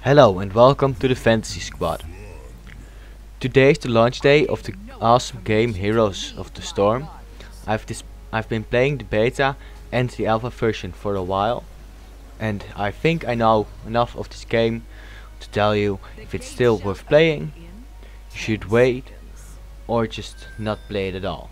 Hello and welcome to the Fantasy Squad. Today is the launch day of the awesome game Heroes of the Storm. I've been playing the beta and the alpha version for a while, and I think I know enough of this game to tell you if it's still worth playing, you should wait, or just not play it at all.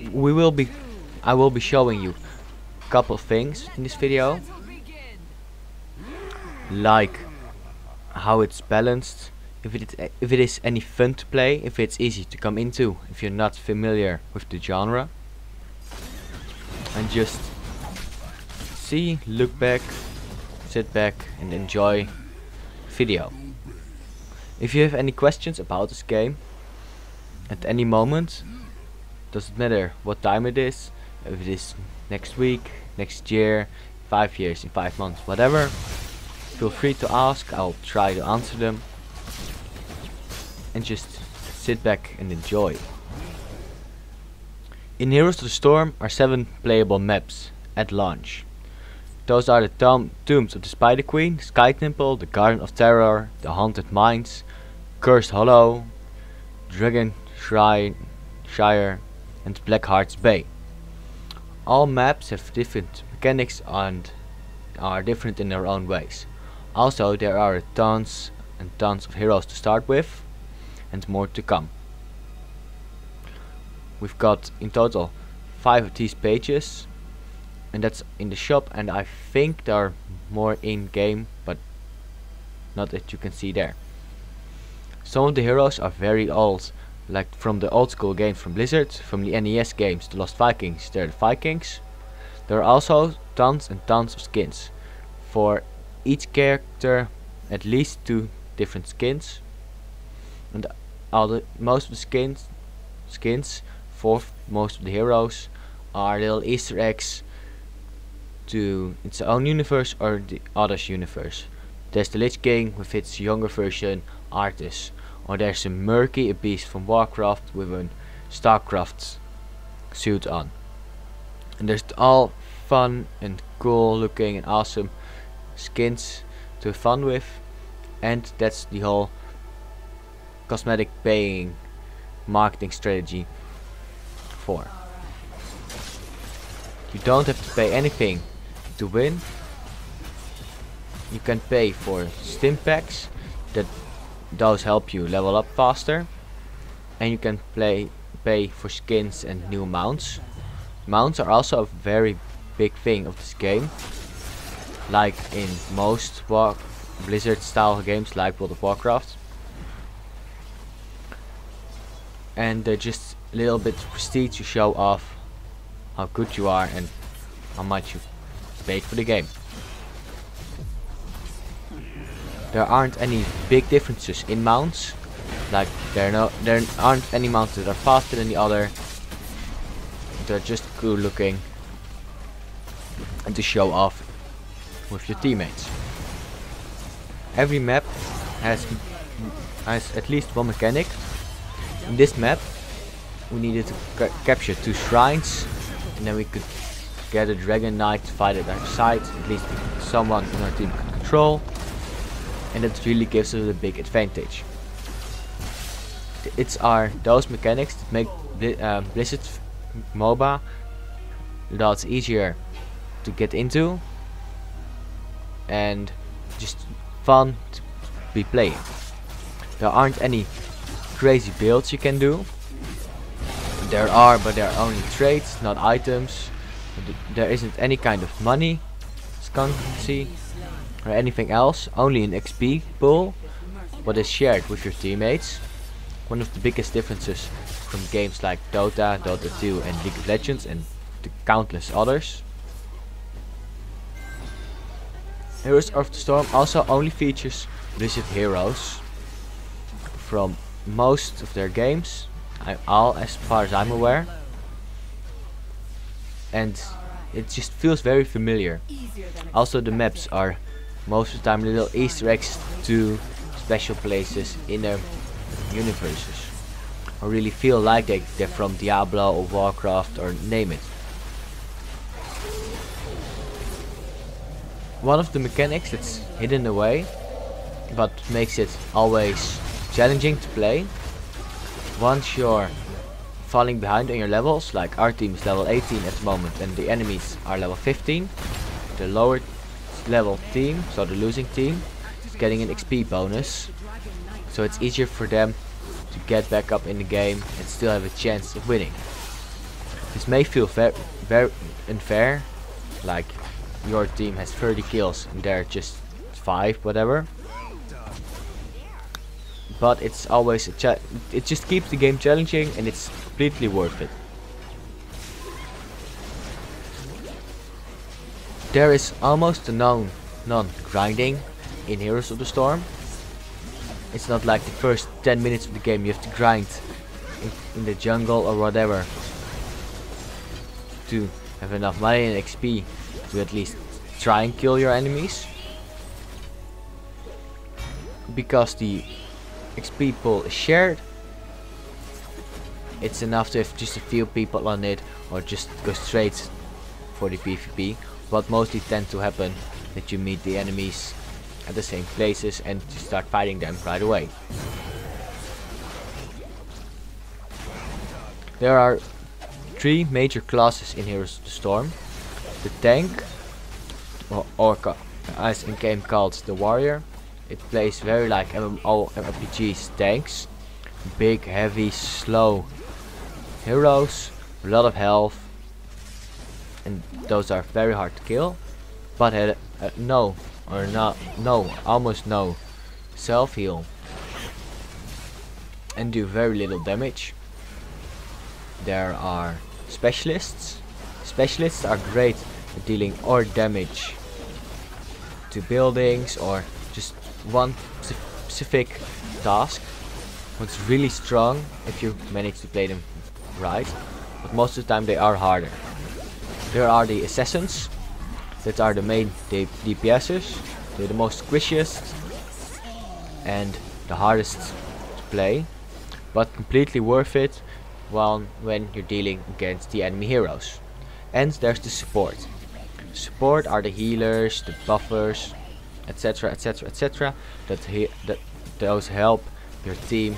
I will be showing you a couple of things in this video, like how it's balanced, if it is any fun to play, if it's easy to come into if you're not familiar with the genre, and just see, look back, sit back and enjoy video. If you have any questions about this game at any moment, doesn't matter what time it is, if it is next week, next year, 5 years, in 5 months, whatever, feel free to ask. I'll try to answer them, and just sit back and enjoy. In Heroes of the Storm are 7 playable maps at launch. Those are the Tombs of the Spider Queen, Sky Temple, the Garden of Terror, the Haunted Mines, Cursed Hollow, Dragon Shire and Blackheart's Bay. All maps have different mechanics and are different in their own ways. Also, there are tons and tons of heroes to start with, and more to come. We've got in total 5 of these pages, and that's in the shop, and I think there are more in game, but not that you can see there. Some of the heroes are very old, like from the old school games from Blizzard, from the NES games, the Lost Vikings, they're the Vikings. There are also tons and tons of skins. For each character, at least 2 different skins, and most of the skins for most of the heroes are little Easter eggs to its own universe or the other's universe. There's the Lich King with its younger version, Arthas, or there's a Murky, a beast from Warcraft with a Starcraft suit on. And there's all fun and cool looking and awesome skins to have fun with, and that's the whole cosmetic paying marketing strategy for. You don't have to pay anything to win. You can pay for stim packs, those help you level up faster, and you can pay for skins and new mounts. Mounts are also a very big thing of this game, like in most Blizzard style games like World of Warcraft, and they're just a little bit of prestige to show off how good you are and how much you paid for the game. There aren't any big differences in mounts, like there aren't any mounts that are faster than the other. They're just cool looking and to show off with your teammates. Every map has at least one mechanic. In this map we needed to capture 2 shrines, and then we could get a Dragon Knight to fight at our side, at least someone in our team could control, and that really gives us a big advantage. It's those mechanics that make Blizzard MOBA lots easier to get into and just fun to be playing. There aren't any crazy builds you can do. There are, but they are only trades, not items. There isn't any kind of money, currency, or anything else. Only an XP pool, what is shared with your teammates. One of the biggest differences from games like Dota, Dota 2 and League of Legends and the countless others. Heroes of the Storm also only features Blizzard heroes from most of their games, all as far as I'm aware, and it just feels very familiar. Also the maps are most of the time little Easter eggs to special places in their universes, or really feel like they're from Diablo or Warcraft or name it. one of the mechanics that's hidden away, but makes it always challenging to play. Once you're falling behind on your levels, like our team is level 18 at the moment and the enemies are level 15, the lower level team, so the losing team, is getting an XP bonus, so it's easier for them to get back up in the game and still have a chance of winning. This may feel very unfair, like your team has 30 kills and they're just 5, whatever. But it's always it just keeps the game challenging and it's completely worth it. There is almost none grinding in Heroes of the Storm. It's not like the first 10 minutes of the game you have to grind in the jungle or whatever to have enough money and XP to at least try and kill your enemies. Because the XP pool is shared, it's enough to have just a few people on it or just go straight for the PvP. What mostly tends to happen that you meet the enemies at the same places and you start fighting them right away. There are 3 major classes in Heroes of the Storm. The tank, or as in game called the warrior. It plays very like MMORPGs tanks. Big, heavy, slow heroes, a lot of health, and those are very hard to kill, but almost no self heal and do very little damage. There are specialists. Specialists are great at dealing or damage to buildings or just one specific task. It's really strong if you manage to play them right, but most of the time they are harder. There are the assassins, that are the main DPSs. They're the most squishiest and the hardest to play, but completely worth it when you're dealing against the enemy heroes. And there's the support. Support are the healers, the buffers, etc, etc, etc, that those help your team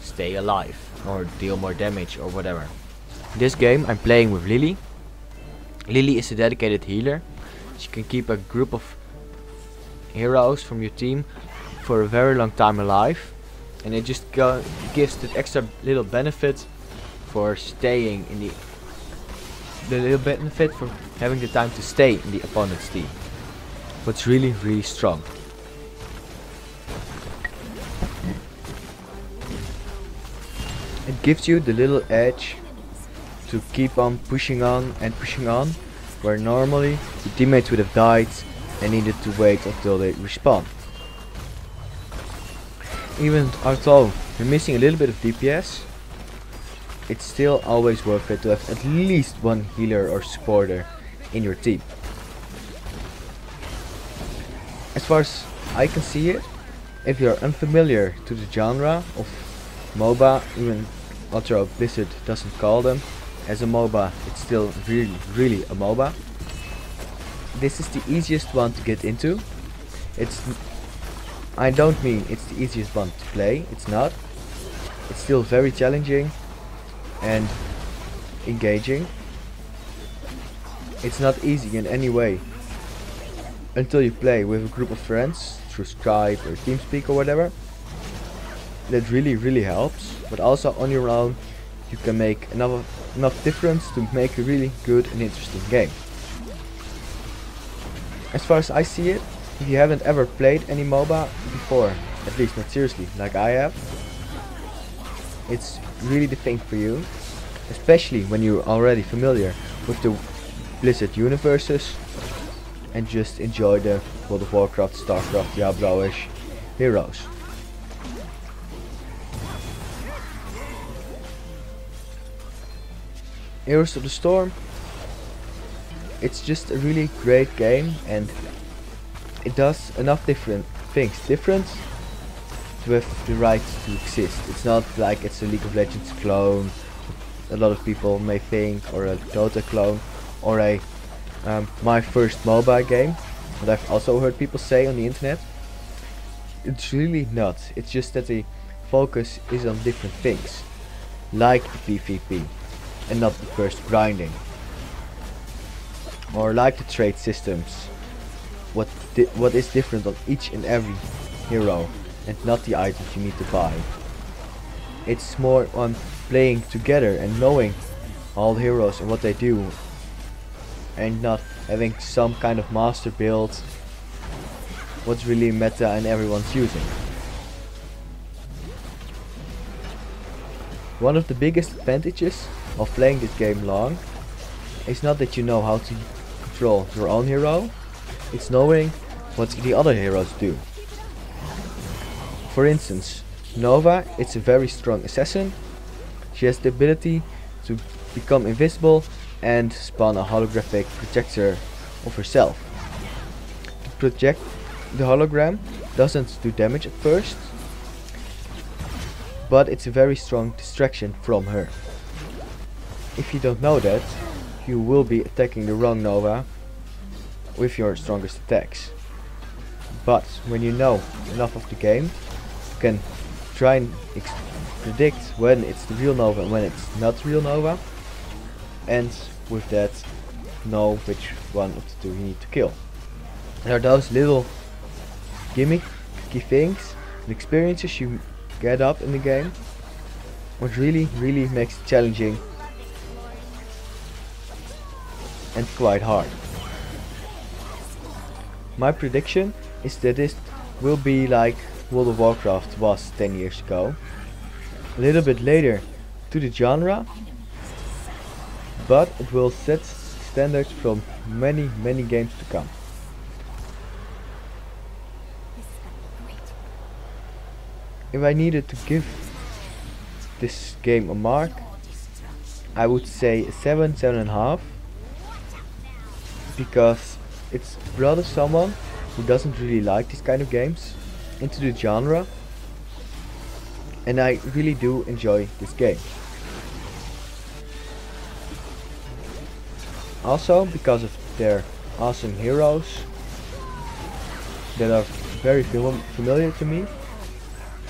stay alive or deal more damage or whatever. This game I'm playing with Lily. Lily is a dedicated healer. She can keep a group of heroes from your team for a very long time alive, and it just gives that extra little benefit for staying in the little benefit for having the time to stay in the opponent's team. But it's really, really strong. It gives you the little edge to keep on pushing on and pushing on, where normally your teammates would have died and needed to wait until they respawn. Even although you're missing a little bit of DPS, it's still always worth it to have at least one healer or supporter in your team. As far as I can see it, if you're unfamiliar to the genre of MOBA, even although Blizzard doesn't call them as a MOBA, it's still really a MOBA. This is the easiest one to get into. I don't mean it's the easiest one to play, it's not. It's still very challenging and engaging. It's not easy in any way until you play with a group of friends through Skype or TeamSpeak or whatever. That really helps, but also on your own you can make enough difference to make a really good and interesting game. As far as I see it, if you haven't ever played any MOBA before, at least not seriously like I have, it's really the thing for you, especially when you're already familiar with the Blizzard universes and just enjoy the World of Warcraft, Starcraft, Diablo-ish heroes. Heroes of the Storm, it's just a really great game, and it does enough different things different to have the right to exist. It's not like it's a League of Legends clone, a lot of people may think, or a Dota clone, or a my first mobile game. what I've also heard people say on the internet. It's really not. It's just that the focus is on different things, like the PvP, and not the burst grinding, or like the trade systems. What is different on each and every hero, and not the items you need to buy. It's more on playing together and knowing all the heroes and what they do, and not having some kind of master build, what's really meta and everyone's using. One of the biggest advantages of playing this game long is not that you know how to control your own hero, it's knowing what the other heroes do. For instance, Nova, it's a very strong assassin. She has the ability to become invisible and spawn a holographic projector of herself. The hologram doesn't do damage at first, but it's a very strong distraction from her. If you don't know that, you will be attacking the wrong Nova with your strongest attacks. But when you know enough of the game, you can try and predict when it's the real Nova and when it's not the real Nova, and with that know which one of the two you need to kill. There are those little gimmicky things and experiences you get up in the game, which really makes it challenging and quite hard. My prediction is that this will be like World of Warcraft was 10 years ago, a little bit later to the genre, but it will set standards from many games to come. If I needed to give this game a mark, I would say a 7.5, because it's brought someone who doesn't really like these kind of games into the genre, and I really do enjoy this game. Also because of their awesome heroes that are very familiar to me,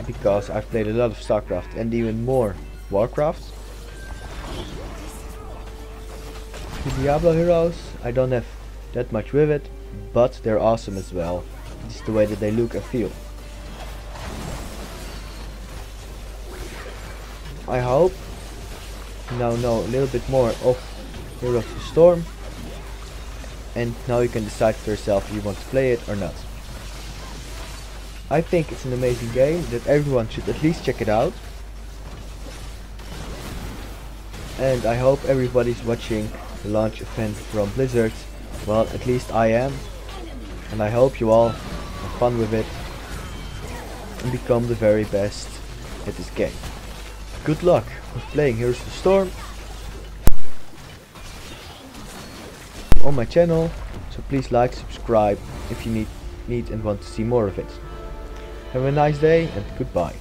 because I've played a lot of StarCraft and even more Warcraft. The Diablo heroes, I don't have that much with it, but they're awesome as well. Just the way that they look and feel. I hope you now know a little bit more of Heroes of the Storm, and now you can decide for yourself if you want to play it or not. I think it's an amazing game that everyone should at least check it out, and I hope everybody's watching the launch event from Blizzard. Well, at least I am, and I hope you all have fun with it and become the very best at this game. Good luck with playing Heroes of the Storm on my channel, so please like, subscribe if you need and want to see more of it. Have a nice day and goodbye.